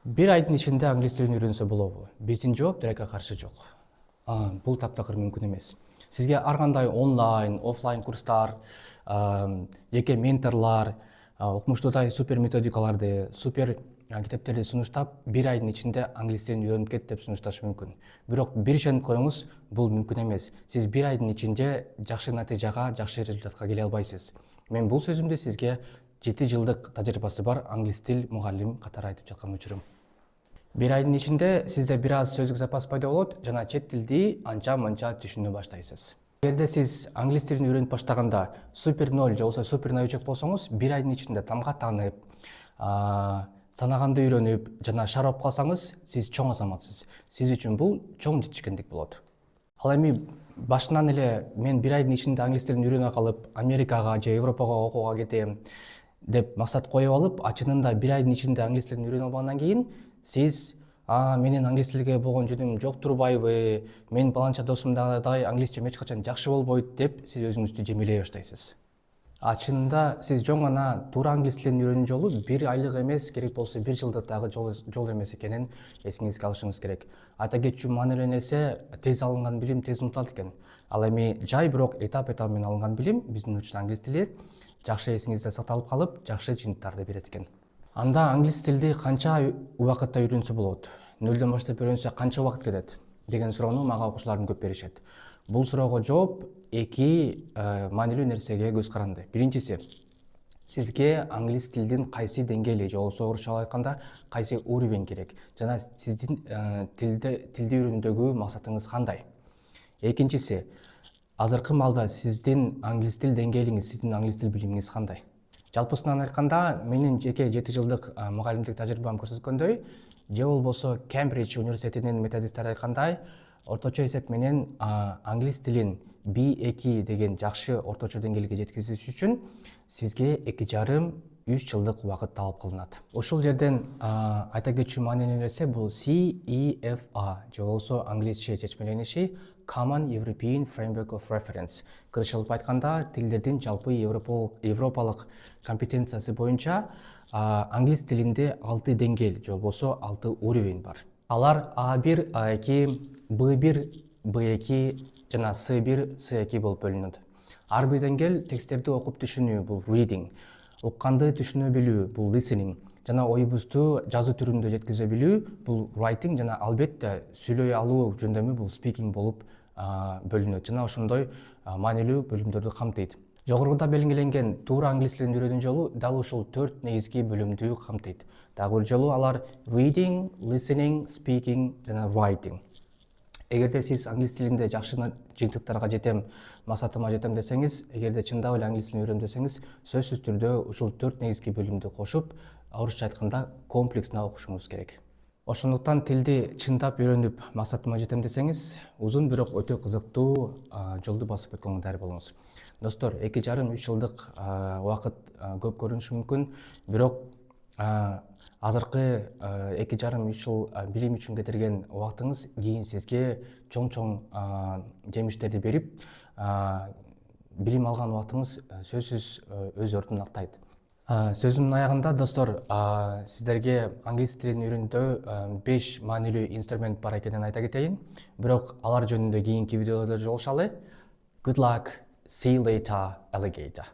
Бир айдын ичинде англис тилин үйрөнсө болобу? Биздин жооп тилекке каршы жок. Бул таптакыр мүмкүн эмес. Сизге ар кандай онлайн, офлайн курстар, жеке менторлор, укмуштуудай супер методикаларды, супер китептерди сунуштап, бир айдын ичинде англис тилин үйрөнүп кет деп сунушташы мүмкүн. Бирок бир ишенип коюңуз, бул мүмкүн эмес. Сиз бир айдын ичинде жакшы натыйжага, жакшы результатка келе албайсыз. Мен бул сөзүмдү сизге 7 жылдык тажрыйбасы бар англис тил мугалим катары айтып жаткан учурум. Бир айдын ичинде сизде бир аз сөздүк запас пайда болот жана чет тилди анча-мынча түшүнө баштайсыз. Эгерде сиз англис тилин үйрөнүп баштаганда супер 0 же болбосо супер новичок болсоңуз, бир айдын ичинде тамга таанып, санаганды үйрөнүп жана шарап калсаңыз, сиз чоң азаматсыз. Сиз үчүн бул чоң жетишкендик болот. Ал эми башынан эле мен бир айдын ичинде англис тилин үйрөнө калып, Америкага же Европага окууга кетем деп максат коюп алып, чынында бир айдын ичинде англис тилин үйрөнө алгандан кийин сиз менин англис тилге болгон жөнүм жок турбайбы, менин баланча досумдай англисчем эч качан жакшы болбойт деп сиз өзүңүздү жемелей баштайсыз. Чынында сиз жөн гана туура англис тилин үйрөнүү жолу бир айлык эмес, керек болсо бир жылдык дагы жол эмес экенин эсиңизге алышыңыз керек. Айта кетчү маанилүү нерсе, тез алынган билим тез унутулат экен. Ал эми жай бирок этап менен алынган билим, биздин үчүн англис тили жакшы эсиңизде сакталып калып, жакшы жыйынтыктарды берет экен. Анда англис тилди канча убакытта үйрөнсө болот? Нөлдөн баштап үйрөнсө канча убакыт кетет деген суроону мага окуучуларым көп беришет. Бул суроого жооп эки маанилүү нерсеге көз каранды. Биринчиси, сизге англис тилдин кайсы деңгээли же болбосо орусчалап айтканда кайсы уровень керек жана сиздин тилди үйрөнүүдөгү максатыңыз кандай? Экинчиси, азыркы маалда сиздин англис тил деңгээлиңиз, сиздин англис тил билимиңиз кандай? Жалпысынан айтканда, менин жеке 7 жылдык мугалимдик тажрыйбам көрсөткөндөй, же болбосо Кембридж университетинин методисттери айткандай, орточо эсеп менен англис тилин B2 деген жакшы орточо деңгээлге жеткизиш үчүн сизге 2,5–3 жылдык убакыт талап кылынат. Ушул жерден айта кетчү маанилүү нерсе бул CEFA же болбосо англисче чечмелениши Common European Framework of Reference. Кыргызчалап айтканда, тилдердин жалпы европалык компетенциясы боюнча англис тилинде 6 деңгээл же болбосо 6 уровень бар. Алар A1, A2, B1, B2 жана C1, C2 болуп бөлүнөт. Ар бир деңгээл тексттерди окуп түшүнүү бул reading, укканды түшүнө билүү бул listening, жана оюбузду жазуу түрүндө жеткизе билүү бул writing жана албетте сүйлөй алуу жөндөмү бул speaking болуп бөлүнөт жана ошондой маанилүү бөлүмдөрдү камтыйт. Жогоруда белгиленген туура англис тилин үйрөнүү жолу дал ушул 4 негизги бөлүмдү камтыйт. Дагы бир жолу алар reading, listening, speaking жана writing. Эгерде сиз англис тилинде жакшы жыйынтыктарга жетем, максатыма жетем десеңиз, эгерде чындап эле англис тилин үйрөнөм десеңиз, сөзсүз түрдө ушул 4 негизги бөлүмдү кошуп, орусча айтканда комплексно окушуңуз керек. Ошондуктан тилди чындап үйрөнүп максатыма жетем десеңиз, узун бирок өтө кызыктуу жолду басып өткөнгө даяр болуңуз. Достор, 2,5–3 жылдык убакыт көп көрүнүшү мүмкүн, бирок азыркы 2,5–3 жыл билим үчүн кетирген убактыңыз кийин сизге чоң жемиштерди берип, билим алган убактыңыз сөзсүз өз ордун актайт. Сөзүмдүн аягында, достор, сиздерге англис тилин үйрөнүүдө 5 маанилүү инструмент бар экенин айта кетейин. Бирок алар жөнүндө кийинки видеолордо жолугушалы. Good luck, see you later, alligator.